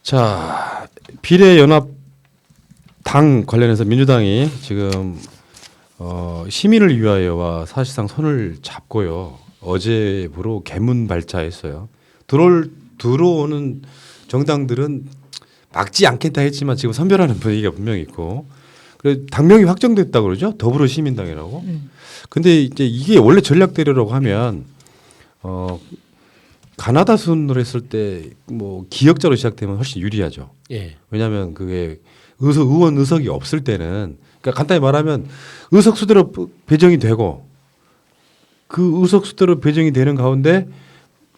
자, 비례연합 당 관련해서 민주당이 지금 시민을 위하여와 사실상 손을 잡고요. 어제부로 개문 발차했어요. 들어오는 정당들은 막지 않겠다 했지만 지금 선별하는 분위기가 분명히 있고, 그래 당명이 확정됐다고 그러죠. 더불어시민당이라고. 근데 이제 이게 원래 전략대로라고 하면 가나다 순으로 했을 때 뭐 기역자로 시작되면 훨씬 유리하죠. 예. 왜냐하면 그게 의원 의석이 없을 때는, 그러니까 간단히 말하면 의석 수대로 배정이 되고 그 의석 수대로 배정이 되는 가운데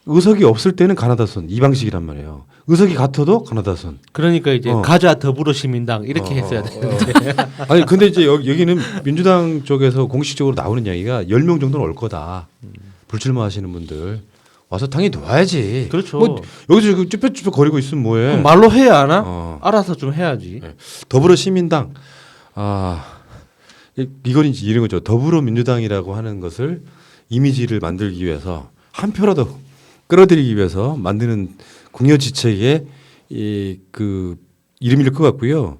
의석이 없을 때는 가나다 순 이 방식이란 말이에요. 의석이 같아도 가나다 순. 그러니까 이제 가자 더불어시민당 이렇게 했어야 되는데. 아니 근데 이제 여기는 민주당 쪽에서 공식적으로 나오는 이야기가 10명 정도는 올 거다. 불출마하시는 분들 와서 당연히 놓아야지. 그렇죠. 뭐 여기서 쭈뼛쭈뼛 거리고 있으면 뭐해. 그럼 말로 해야 하나? 알아서 좀 해야지. 네. 더불어시민당 이건 이제 이런 거죠. 더불어민주당이라고 하는 것을 이미지를 만들기 위해서 한 표라도 끌어들이기 위해서 만드는 궁여지책의 그 이름일 것 같고요.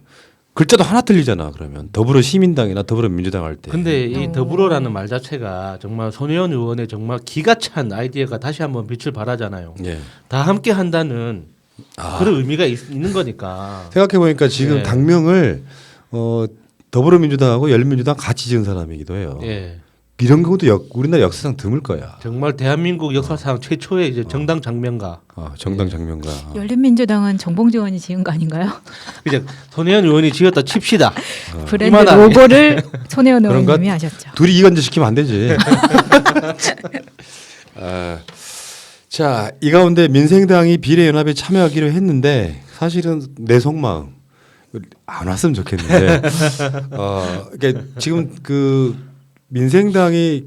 글자도 하나 틀리잖아. 그러면 더불어시민당이나 더불어민주당 할 때. 근데 이 더불어라는 말 자체가 정말 손혜원 의원의 정말 기가 찬 아이디어가 다시 한번 빛을 발하잖아요. 예. 다 함께 한다는 그런 의미가 있는 거니까. 생각해 보니까 지금 예. 당명을 더불어민주당하고 열린민주당 같이 지은 사람이기도 해요. 예. 이런 경우도 우리나라 역사상 드물 거야. 정말 대한민국 역사상 최초의 이제 정당 장면가. 정당 장면가. 열린민주당은 정봉주 의원이 지은 거 아닌가요? 이제 손혜원 의원이 지었다 칩시다. 브랜드 이만하네. 로고를 손혜원 그런가? 의원님이 하셨죠. 둘이 이간질 시키면 안 되지. 자, 이 가운데 민생당이 비례연합에 참여하기로 했는데 사실은 내 속마음 안 왔으면 좋겠는데 그러니까 지금 그 민생당이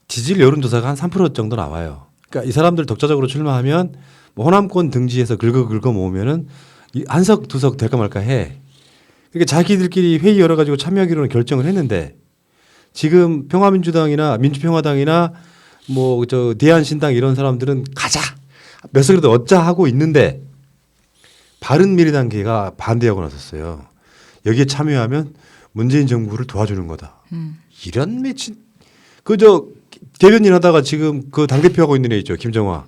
지지율 여론조사가 한 3% 정도 나와요. 그러니까 이 사람들 독자적으로 출마하면 뭐 호남권 등지에서 긁어 모으면은 한석 두석 될까 말까 해. 그러니까 자기들끼리 회의 열어가지고 참여하기로는 결정을 했는데 지금 평화민주당이나 민주평화당이나 뭐 저 대한신당 이런 사람들은 가자 몇 석이라도 얻자 하고 있는데 바른미래당계가 반대하고 나섰어요. 여기에 참여하면 문재인 정부를 도와주는 거다. 이런 미친 그저 대변인 하다가 지금 그 당대표 하고 있는 애 있죠. 김정화.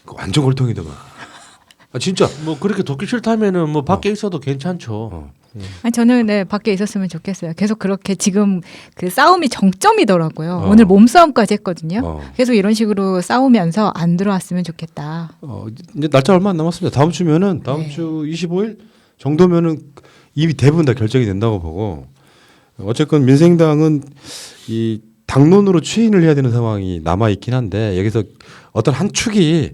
그 완전 골통이더만. 진짜. 뭐 그렇게 돕기 싫다면은 뭐 밖에 있어도 괜찮죠. 아니, 저는 네, 밖에 있었으면 좋겠어요. 계속 그렇게 지금 그 싸움이 정점이더라고요. 어. 오늘 몸싸움까지 했거든요. 어. 계속 이런 식으로 싸우면서 안 들어왔으면 좋겠다. 이제 날짜 얼마 안 남았습니다. 다음 주면은 다음 네. 주 25일 정도면은 이미 대부분 다 결정이 된다고 보고 어쨌건 민생당은 이 당론으로 추인을 해야 되는 상황이 남아 있긴 한데 여기서 어떤 한 축이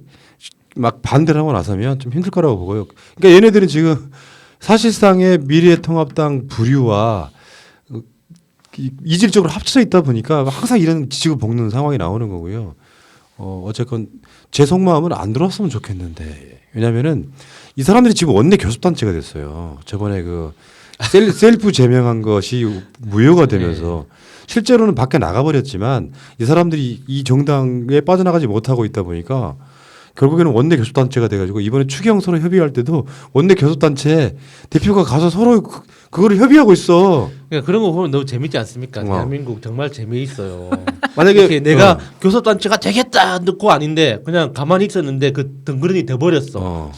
막 반대를 하고 나서면 좀 힘들 거라고 보고요. 그러니까 얘네들은 지금 사실상의 미래통합당 부류와 이질적으로 합쳐져 있다 보니까 항상 이런 지지고 볶는 상황이 나오는 거고요. 어쨌건 제 속마음은 안 들어왔으면 좋겠는데 왜냐면은 이 사람들이 지금 원내 교섭단체가 됐어요. 저번에 그 셀프 제명한 것이 무효가 되면서 실제로는 밖에 나가버렸지만 이 사람들이 이 정당에 빠져나가지 못하고 있다 보니까 결국에는 원내 교섭단체가 돼가지고 이번에 추경 서로 협의할 때도 원내 교섭단체 대표가 가서 서로 그거를 협의하고 있어. 그러니까 그런 거 보면 너무 재밌지 않습니까? 대한민국 정말 재미있어요. 만약에 이렇게 내가 교섭단체가 되겠다 듣고 아닌데 그냥 가만히 있었는데 그 덩그러니 돼버렸어.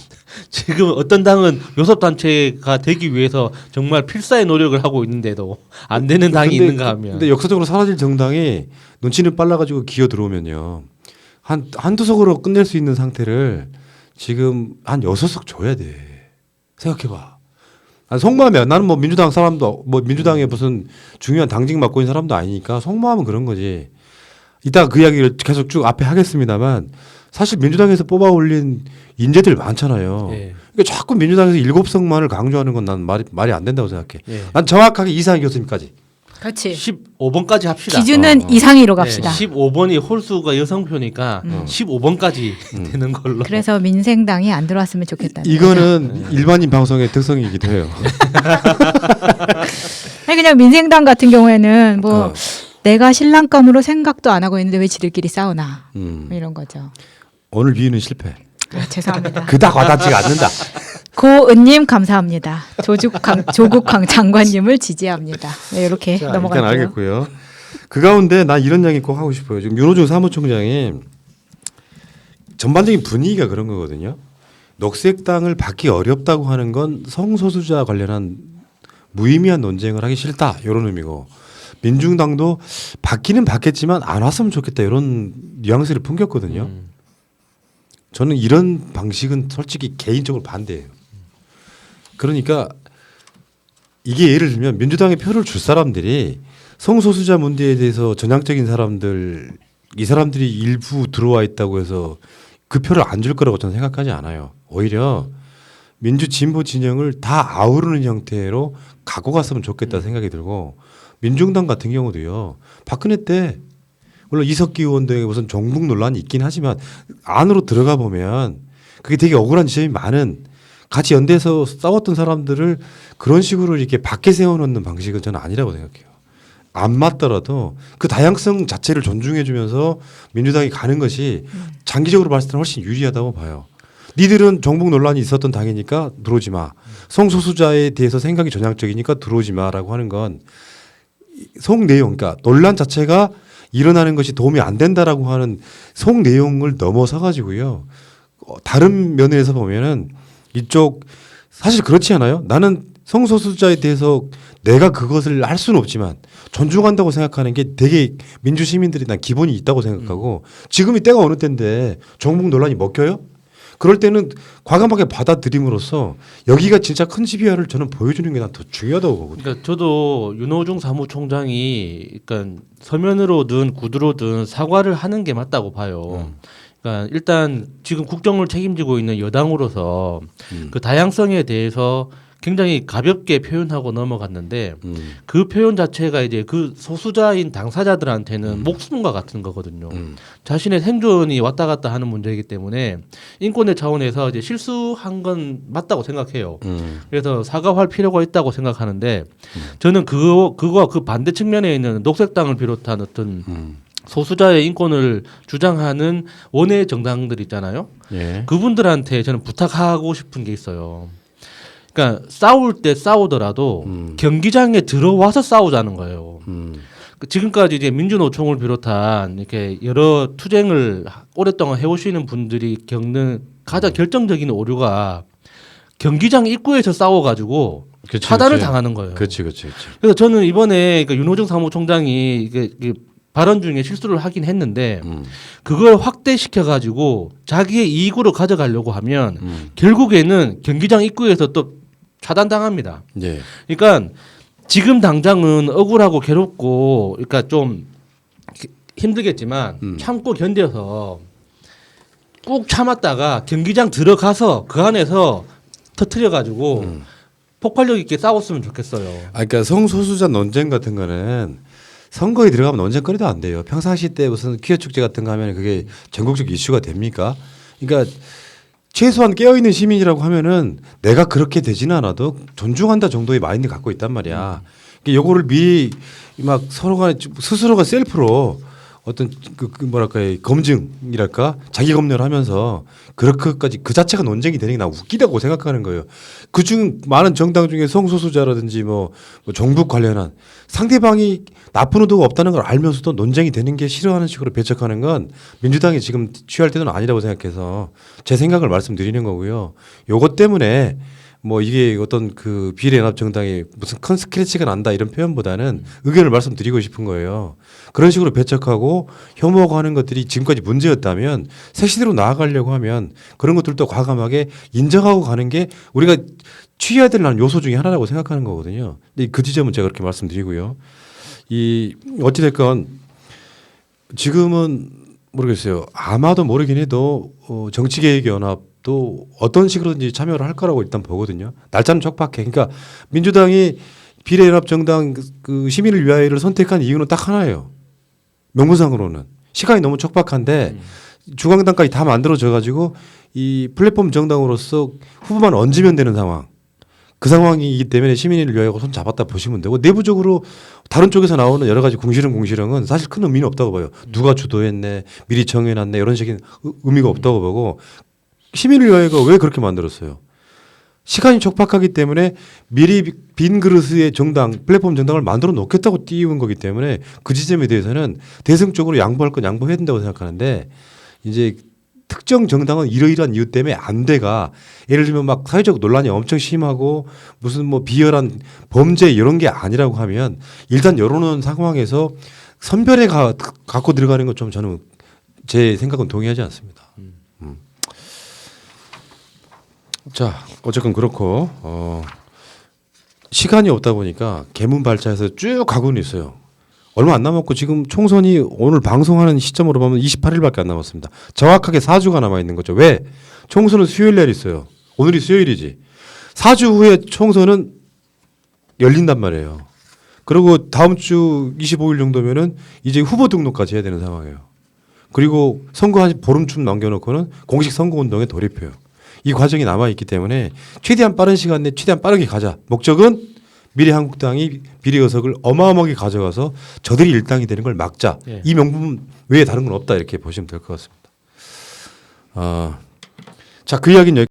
지금 어떤 당은 교섭단체가 되기 위해서 정말 필사의 노력을 하고 있는데도 안 되는 당이 있는가 하면. 근데 역사적으로 사라질 정당이 눈치는 빨라가지고 기어 들어오면요. 한두 석으로 끝낼 수 있는 상태를 지금 한 6석 줘야 돼. 생각해봐. 속마음이야. 나는 뭐 민주당 사람도 뭐 민주당에 무슨 중요한 당직 맡고 있는 사람도 아니니까 속마음은 그런 거지. 이따가 그 이야기를 계속 쭉 앞에 하겠습니다만 사실 민주당에서 뽑아 올린 인재들 많잖아요. 예. 그러니까 자꾸 민주당에서 7석만을 강조하는 건 난 말이 안 된다고 생각해. 예. 난 정확하게 이상희 교수님까지. 그렇지. 15번까지 합시다. 기준은 이상희로 갑시다. 15번이 홀수가 여성표니까 15번까지 되는 걸로. 그래서 민생당이 안 들어왔으면 좋겠다. 이거는 일반인 방송의 특성이기도 해요. 아니 그냥 민생당 같은 경우에는 뭐 내가 신랑감으로 생각도 안 하고 있는데 왜 지들끼리 싸우나 뭐 이런 거죠. 오늘 비유는 실패. 죄송합니다. 그닥 와닿지가 않는다. 고은님 감사합니다. 조국 장관님을 지지합니다. 네, 이렇게 자, 넘어갈게요. 일단 알겠고요. 그 가운데 나 이런 이야기 꼭 하고 싶어요. 지금 윤호중 사무총장이 전반적인 분위기가 그런 거거든요. 녹색당을 받기 어렵다고 하는 건 성소수자 관련한 무의미한 논쟁을 하기 싫다 이런 의미고 민중당도 받기는 받겠지만 안 왔으면 좋겠다 이런 뉘앙스를 풍겼거든요. 저는 이런 방식은 솔직히 개인적으로 반대예요. 그러니까 이게 예를 들면 민주당에 표를 줄 사람들이 성소수자 문제에 대해서 전향적인 사람들 이 사람들이 일부 들어와 있다고 해서 그 표를 안 줄 거라고 저는 생각하지 않아요. 오히려 민주 진보 진영을 다 아우르는 형태로 갖고 갔으면 좋겠다 생각이 들고 민중당 같은 경우도요. 박근혜 때 물론 이석기 의원 등의 무슨 종북 논란이 있긴 하지만 안으로 들어가 보면 그게 되게 억울한 지점이 많은 같이 연대해서 싸웠던 사람들을 그런 식으로 이렇게 밖에 세워놓는 방식은 저는 아니라고 생각해요. 안 맞더라도 그 다양성 자체를 존중해주면서 민주당이 가는 것이 장기적으로 봤을 때는 훨씬 유리하다고 봐요. 니들은 종북 논란이 있었던 당이니까 들어오지 마. 성소수자에 대해서 생각이 전향적이니까 들어오지 마라고 하는 건 속 내용, 그러니까 논란 자체가 일어나는 것이 도움이 안 된다라고 하는 속 내용을 넘어서 가지고요. 다른 면에서 보면은 이쪽 사실 그렇지 않아요? 나는 성소수자에 대해서 내가 그것을 할 수는 없지만 존중한다고 생각하는 게 되게 민주 시민들이 난 기본이 있다고 생각하고 지금이 때가 어느 때인데 종북 논란이 먹혀요? 그럴 때는 과감하게 받아들임으로써 여기가 진짜 큰 집이야를 저는 보여주는 게 난 더 중요하다고 보거든요. 그러니까 저도 윤호중 사무총장이 그러니까 서면으로든 구두로든 사과를 하는 게 맞다고 봐요. 그러니까 일단 지금 국정을 책임지고 있는 여당으로서 그 다양성에 대해서 굉장히 가볍게 표현하고 넘어갔는데 그 표현 자체가 이제 그 소수자인 당사자들한테는 목숨과 같은 거거든요. 자신의 생존이 왔다 갔다 하는 문제이기 때문에 인권의 차원에서 이제 실수한 건 맞다고 생각해요. 그래서 사과할 필요가 있다고 생각하는데 저는 그거와 그 반대 측면에 있는 녹색당을 비롯한 어떤 소수자의 인권을 주장하는 원외 정당들 있잖아요. 예. 그분들한테 저는 부탁하고 싶은 게 있어요. 그러니까 싸울 때 싸우더라도 경기장에 들어와서 싸우자는 거예요. 지금까지 이제 민주노총을 비롯한 이렇게 여러 투쟁을 오랫동안 해오시는 분들이 겪는 가장 결정적인 오류가 경기장 입구에서 싸워가지고 그치, 차단을 그치. 당하는 거예요. 그렇지. 그래서 저는 이번에 윤호중 사무총장이 이게 발언 중에 실수를 하긴 했는데 그걸 확대시켜 가지고 자기의 이익으로 가져가려고 하면 결국에는 경기장 입구에서 또 차단당합니다. 예. 그러니까 지금 당장은 억울하고 괴롭고 그러니까 좀 힘들겠지만 참고 견뎌서 꾹 참았다가 경기장 들어가서 그 안에서 터트려 가지고 폭발력 있게 싸웠으면 좋겠어요. 그러니까 성소수자 논쟁 같은 거는 선거에 들어가면 논쟁거리도 안 돼요. 평상시 때 무슨 퀴어 축제 같은 거 하면 그게 전국적 이슈가 됩니까? 그러니까 최소한 깨어있는 시민이라고 하면은 내가 그렇게 되지는 않아도 존중한다 정도의 마인드 갖고 있단 말이야. 그러니까 요거를 미리 막 서로가 스스로가 셀프로 어떤 그 뭐랄까 검증이랄까 자기 검열을 하면서 그렇게까지 그 자체가 논쟁이 되는 게 나 웃기다고 생각하는 거예요. 그중 많은 정당 중에 성소수자라든지 뭐 종북 관련한 상대방이 나쁜 의도가 없다는 걸 알면서도 논쟁이 되는 게 싫어하는 식으로 배척하는 건 민주당이 지금 취할 때는 아니라고 생각해서 제 생각을 말씀드리는 거고요. 요것 때문에 뭐 이게 어떤 그 비례연합정당이 무슨 큰 스크래치가 난다 이런 표현보다는 의견을 말씀드리고 싶은 거예요. 그런 식으로 배척하고 혐오하고 하는 것들이 지금까지 문제였다면 새 시대로 나아가려고 하면 그런 것들도 과감하게 인정하고 가는 게 우리가 취해야 될 요소 중에 하나라고 생각하는 거거든요. 근데 그 지점은 제가 그렇게 말씀드리고요. 이 어찌됐건 지금은 모르겠어요. 아마도 모르긴 해도 정치개혁연합 또 어떤 식으로든지 참여를 할 거라고 일단 보거든요. 날짜는 촉박해. 그러니까 민주당이 비례연합정당 그 시민을 위하여를 선택한 이유는 딱 하나예요. 명분상으로는 시간이 너무 촉박한데 중앙당까지 다 만들어져 가지고 이 플랫폼 정당으로서 후보만 얹으면 되는 상황. 그 상황이기 때문에 시민을 위하여 손 잡았다 보시면 되고 내부적으로 다른 쪽에서 나오는 여러 가지 궁시렁궁시렁은 사실 큰 의미는 없다고 봐요. 누가 주도했네, 미리 정해놨네 이런 식의 의미가 없다고 보고 시민을 위하여가 왜 그렇게 만들었어요? 시간이 촉박하기 때문에 미리 빈 그릇의 정당, 플랫폼 정당을 만들어 놓겠다고 띄운 거기 때문에 그 지점에 대해서는 대승적으로 양보할 건 양보해야 된다고 생각하는데 이제 특정 정당은 이러이러한 이유 때문에 안 돼가 예를 들면 막 사회적 논란이 엄청 심하고 무슨 뭐 비열한 범죄 이런 게 아니라고 하면 일단 열어놓은 상황에서 선별해 갖고 들어가는 건 좀 저는 제 생각은 동의하지 않습니다. 자, 어쨌건 그렇고 시간이 없다 보니까 개문발차해서 쭉 가고는 있어요. 얼마 안 남았고 지금 총선이 오늘 방송하는 시점으로 보면 28일밖에 안 남았습니다. 정확하게 4주가 남아 있는 거죠. 왜? 총선은 수요일 날 있어요. 오늘이 수요일이지. 4주 후에 총선은 열린단 말이에요. 그리고 다음 주 25일 정도면은 이제 후보 등록까지 해야 되는 상황이에요. 그리고 선거 한 보름쯤 남겨놓고는 공식 선거운동에 돌입해요. 이 과정이 남아있기 때문에 최대한 빠른 시간 내에 최대한 빠르게 가자. 목적은 미래한국당이 비례의석을 어마어마하게 가져가서 저들이 일당이 되는 걸 막자. 예. 이 명분 외에 다른 건 없다 이렇게 보시면 될 것 같습니다. 자, 그 이야기는 여기